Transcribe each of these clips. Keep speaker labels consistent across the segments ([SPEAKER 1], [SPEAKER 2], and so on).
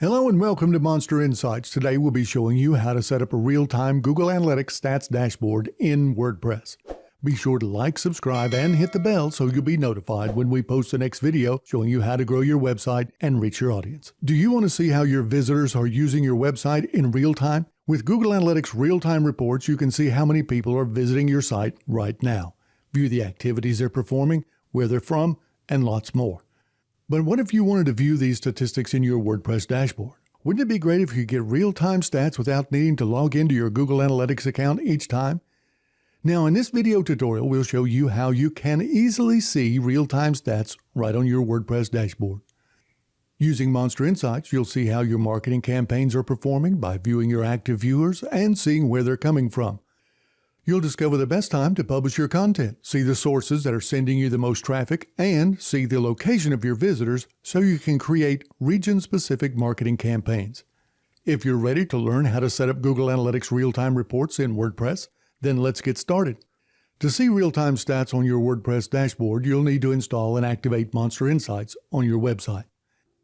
[SPEAKER 1] Hello and welcome to Monster Insights. Today we'll be showing you how to set up a real-time Google Analytics stats dashboard in WordPress. Be sure to like, subscribe, and hit the bell so you'll be notified when we post the next video showing you how to grow your website and reach your audience. Do you want to see how your visitors are using your website in real time? With Google Analytics real-time reports, you can see how many people are visiting your site right now. View the activities they're performing, where they're from, and lots more. But what if you wanted to view these statistics in your WordPress dashboard? Wouldn't it be great if you could get real-time stats without needing to log into your Google Analytics account each time? Now, in this video tutorial, we'll show you how you can easily see real-time stats right on your WordPress dashboard. Using Monster Insights, you'll see how your marketing campaigns are performing by viewing your active viewers and seeing where they're coming from. You'll discover the best time to publish your content, see the sources that are sending you the most traffic, and see the location of your visitors so you can create region-specific marketing campaigns. If you're ready to learn how to set up Google Analytics real-time reports in WordPress, then let's get started. To see real-time stats on your WordPress dashboard, you'll need to install and activate Monster Insights on your website.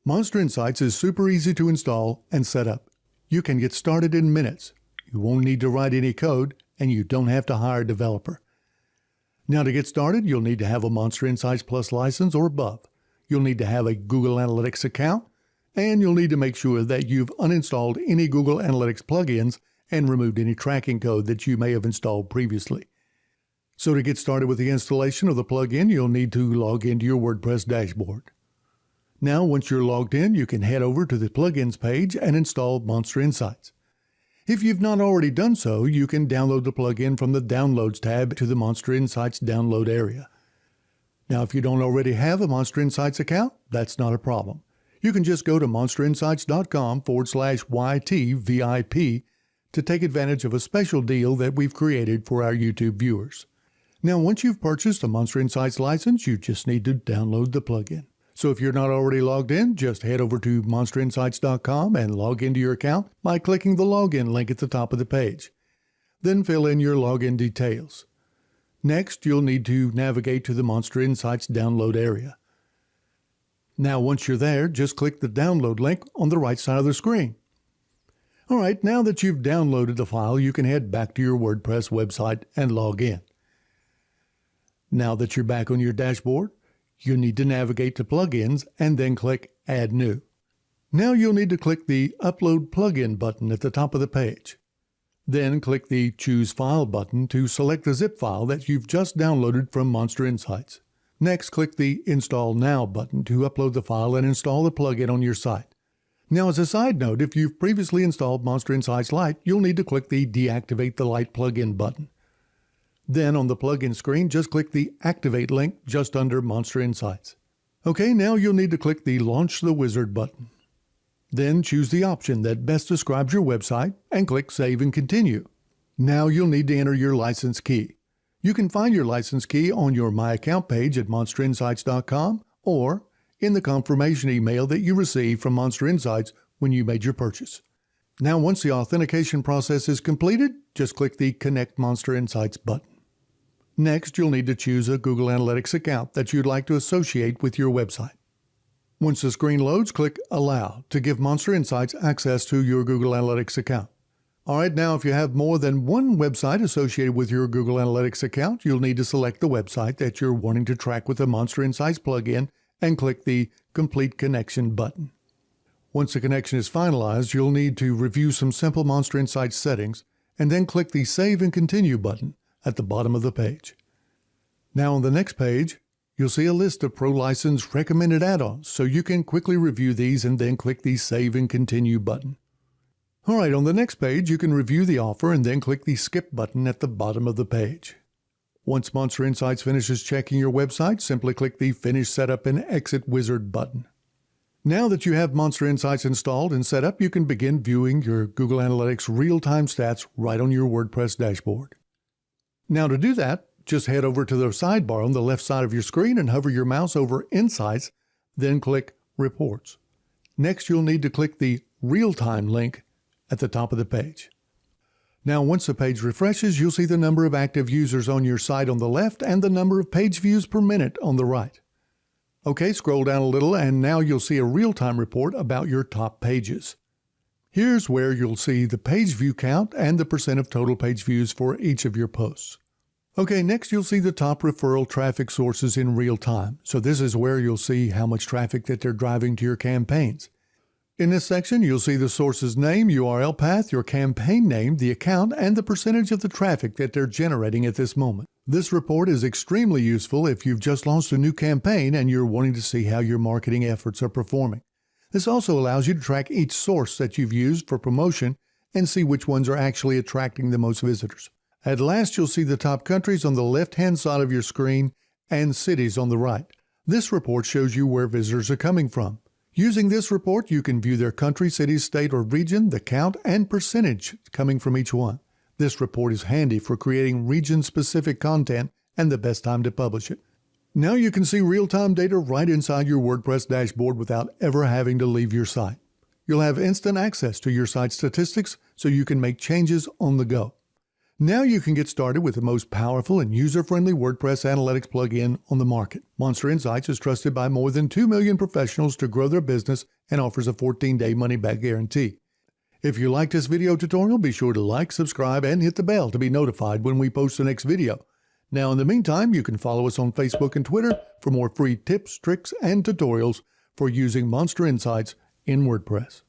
[SPEAKER 1] Monster Insights is super easy to install and set up. You can get started in minutes. You won't need to write any code, and you don't have to hire a developer. Now, to get started, you'll need to have a Monster Insights Plus license or above. You'll need to have a Google Analytics account, and you'll need to make sure that you've uninstalled any Google Analytics plugins and removed any tracking code that you may have installed previously. So to get started with the installation of the plugin, you'll need to log into your WordPress dashboard. Now, once you're logged in, you can head over to the plugins page and install Monster Insights. If you've not already done so, you can download the plugin from the Downloads tab to the Monster Insights download area. Now, if you don't already have a Monster Insights account, that's not a problem. You can just go to monsterinsights.com/YTVIP to take advantage of a special deal that we've created for our YouTube viewers. Now, once you've purchased a Monster Insights license, you just need to download the plugin. So if you're not already logged in, just head over to monsterinsights.com and log into your account by clicking the login link at the top of the page. Then fill in your login details. Next, you'll need to navigate to the Monster Insights download area. Now, once you're there, just click the download link on the right side of the screen. All right, now that you've downloaded the file, you can head back to your WordPress website and log in. Now that you're back on your dashboard, you need to navigate to Plugins and then click Add New. Now you'll need to click the Upload Plugin button at the top of the page. Then click the Choose File button to select the zip file that you've just downloaded from Monster Insights. Next, click the Install Now button to upload the file and install the plugin on your site. Now, as a side note, if you've previously installed Monster Insights Lite, you'll need to click the Deactivate the Lite plugin button. Then on the plugin screen, just click the Activate link just under Monster Insights. Okay, now you'll need to click the Launch the Wizard button. Then choose the option that best describes your website and click Save and Continue. Now you'll need to enter your license key. You can find your license key on your My Account page at monsterinsights.com or in the confirmation email that you received from Monster Insights when you made your purchase. Now, once the authentication process is completed, just click the Connect Monster Insights button. Next, you'll need to choose a Google Analytics account that you'd like to associate with your website. Once the screen loads, click Allow to give Monster Insights access to your Google Analytics account. All right, now if you have more than one website associated with your Google Analytics account, you'll need to select the website that you're wanting to track with the Monster Insights plugin and click the Complete Connection button. Once the connection is finalized, you'll need to review some simple Monster Insights settings and then click the Save and Continue button at the bottom of the page. Now on the next page, you'll see a list of Pro License recommended add-ons, so you can quickly review these and then click the Save and Continue button. All right, on the next page, you can review the offer and then click the Skip button at the bottom of the page. Once Monster Insights finishes checking your website, simply click the Finish Setup and Exit Wizard button. Now that you have Monster Insights installed and set up, you can begin viewing your Google Analytics real-time stats right on your WordPress dashboard. Now to do that, just head over to the sidebar on the left side of your screen and hover your mouse over Insights, then click Reports. Next, you'll need to click the Real-Time link at the top of the page. Now, once the page refreshes, you'll see the number of active users on your site on the left and the number of page views per minute on the right. Okay, scroll down a little and now you'll see a real-time report about your top pages. Here's where you'll see the page view count and the percent of total page views for each of your posts. Okay, next you'll see the top referral traffic sources in real time. So this is where you'll see how much traffic that they're driving to your campaigns. In this section, you'll see the source's name, URL path, your campaign name, the account, and the percentage of the traffic that they're generating at this moment. This report is extremely useful if you've just launched a new campaign and you're wanting to see how your marketing efforts are performing. This also allows you to track each source that you've used for promotion and see which ones are actually attracting the most visitors. At last, you'll see the top countries on the left-hand side of your screen and cities on the right. This report shows you where visitors are coming from. Using this report, you can view their country, city, state, or region, the count, and percentage coming from each one. This report is handy for creating region-specific content and the best time to publish it. Now you can see real-time data right inside your WordPress dashboard without ever having to leave your site. You'll have instant access to your site statistics so you can make changes on the go. Now you can get started with the most powerful and user-friendly WordPress analytics plugin on the market. MonsterInsights is trusted by more than 2 million professionals to grow their business and offers a 14-day money-back guarantee. If you like this video tutorial, be sure to like, subscribe, and hit the bell to be notified when we post the next video. Now, in the meantime, you can follow us on Facebook and Twitter for more free tips, tricks, and tutorials for using MonsterInsights in WordPress.